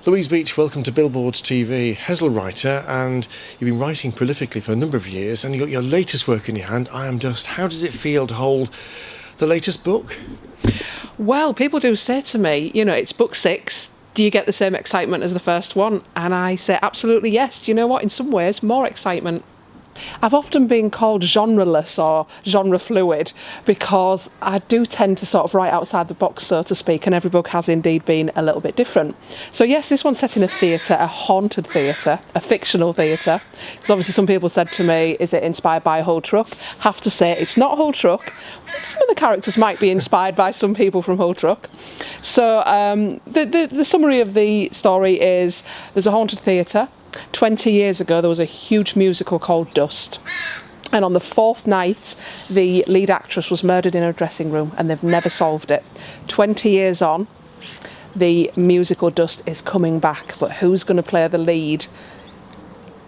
Louise Beech, welcome to Billboard's TV, Hessle-writer, and you've been writing prolifically for a number of years, and you've got your latest work in your hand, I Am Dust. How does it feel to hold the latest book? Well, people do say to me, it's book 6. Do you get the same excitement as the first one? And I say, absolutely yes. Do you know what? In some ways, more excitement. I've often been called genreless or genre fluid because I do tend to sort of write outside the box, so to speak, and every book has indeed been a little bit different. So yes, this one's set in a theatre, a haunted theatre, a fictional theatre, because obviously some people said to me, is it inspired by Hull Truck? Have to say it's not Hull Truck. Some of the characters might be inspired by some people from Hull Truck. So the summary of the story is there's a haunted theatre. 20 years ago there was a huge musical called Dust, and on the 4th night the lead actress was murdered in her dressing room, and they've never solved it. 20 years on, the musical Dust is coming back, but who's going to play the lead?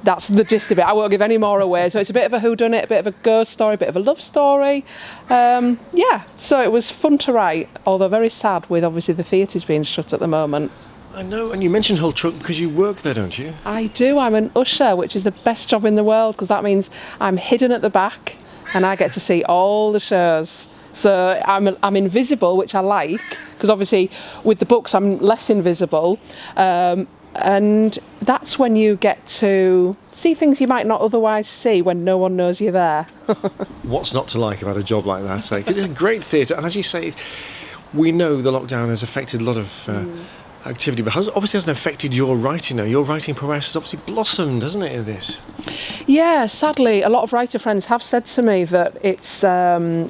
That's the gist of it. I won't give any more away. So it's a bit of a whodunit, a bit of a ghost story, a bit of a love story. So it was fun to write, although very sad with obviously the theatres being shut at the moment. I know, and you mentioned Hull Truck because you work there, don't you? I do. I'm an usher, which is the best job in the world, because that means I'm hidden at the back and I get to see all the shows. So I'm invisible, which I like, because obviously with the books I'm less invisible, and that's when you get to see things you might not otherwise see when no one knows you're there. What's not to like about a job like that? Because it's a great theatre, and as you say, we know the lockdown has affected a lot of activity, but obviously hasn't affected your writing now. Your writing prowess has obviously blossomed, hasn't it, in this? Yeah, sadly, a lot of writer friends have said to me that it's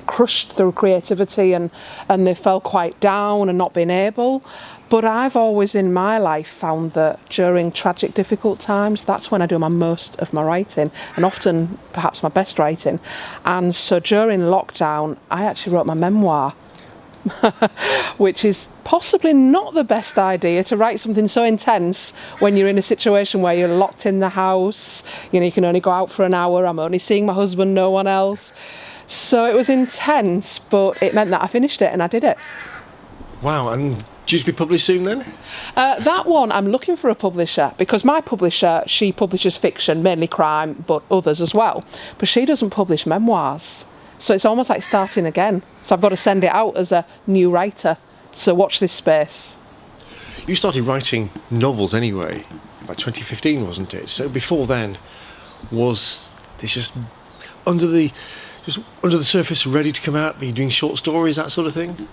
crushed their creativity and they felt quite down and not been able. But I've always in my life found that during tragic, difficult times, that's when I do most of my writing, and often perhaps my best writing. And so during lockdown, I actually wrote my memoir, which is possibly not the best idea to write something so intense when you're in a situation where you're locked in the house. You can only go out for an hour. I'm only seeing my husband, no one else. So it was intense, but it meant that I finished it and I did it. Wow, and due to be published soon then? That one, I'm looking for a publisher, because my publisher, she publishes fiction, mainly crime, but others as well. But she doesn't publish memoirs. So it's almost like starting again. So I've got to send it out as a new writer. So watch this space. You started writing novels anyway, by 2015, wasn't it? So before then, was this just under the surface, ready to come out? Were you doing short stories, that sort of thing?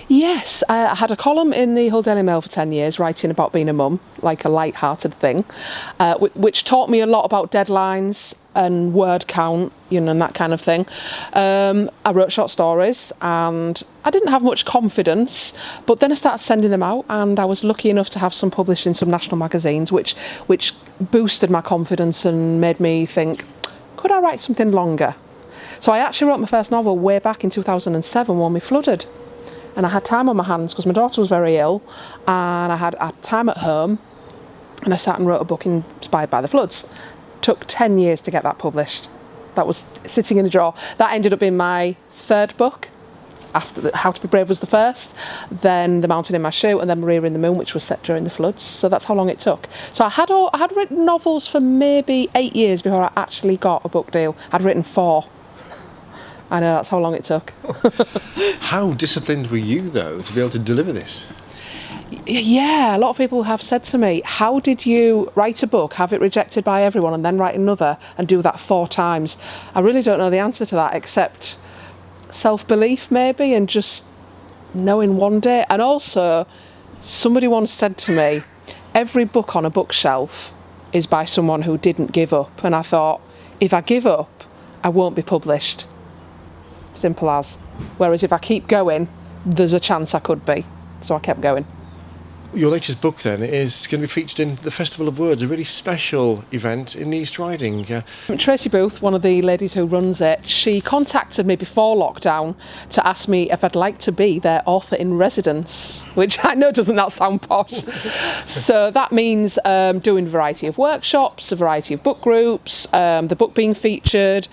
Yes, I had a column in the Hull Daily Mail for 10 years, writing about being a mum, like a light-hearted thing, which taught me a lot about deadlines and word count, and that kind of thing. I wrote short stories and I didn't have much confidence, but then I started sending them out, and I was lucky enough to have some published in some national magazines, which boosted my confidence and made me think, could I write something longer? So I actually wrote my first novel way back in 2007 when we flooded. And I had time on my hands because my daughter was very ill, and I had time at home, and I sat and wrote a book inspired by the floods. Took 10 years to get that published. That was sitting in a drawer. That ended up being my 3rd book. After How to Be Brave was the first, then The Mountain in My Shoe, and then Maria in the Moon, which was set during the floods. So that's how long it took. So I had written novels for maybe 8 years before I actually got a book deal. I'd written 4. I know, that's how long it took. How disciplined were you, though, to be able to deliver this? Yeah, a lot of people have said to me, how did you write a book, have it rejected by everyone, and then write another and do that 4 times? I really don't know the answer to that, except self-belief maybe, and just knowing one day. And also, somebody once said to me, every book on a bookshelf is by someone who didn't give up. And I thought, if I give up, I won't be published. Simple as. Whereas if I keep going, there's a chance I could be. So I kept going. Your latest book then is going to be featured in the Festival of Words, a really special event in the East Riding. Tracy Booth, one of the ladies who runs it, she contacted me before lockdown to ask me if I'd like to be their author in residence, which I know doesn't that sound posh. So that means doing a variety of workshops, a variety of book groups, the book being featured.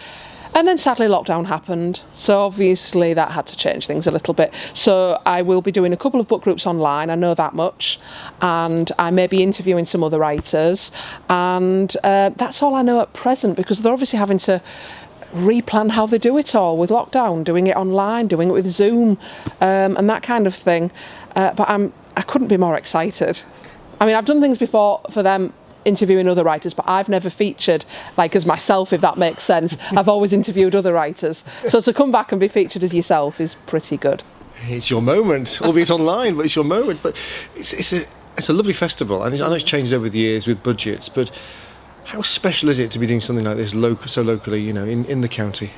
And then sadly lockdown happened, so obviously that had to change things a little bit. So I will be doing a couple of book groups online, I know that much, and I may be interviewing some other writers, and that's all I know at present, because they're obviously having to replan how they do it all with lockdown, doing it online, doing it with Zoom, and that kind of thing. But I couldn't be more excited. I mean, I've done things before for them, interviewing other writers, but I've never featured like as myself, if that makes sense. I've always interviewed other writers, so to come back and be featured as yourself is pretty good. It's your moment, albeit online, but it's your moment. But it's a lovely festival, and I know it's changed over the years with budgets, but how special is it to be doing something like this so locally, in the county?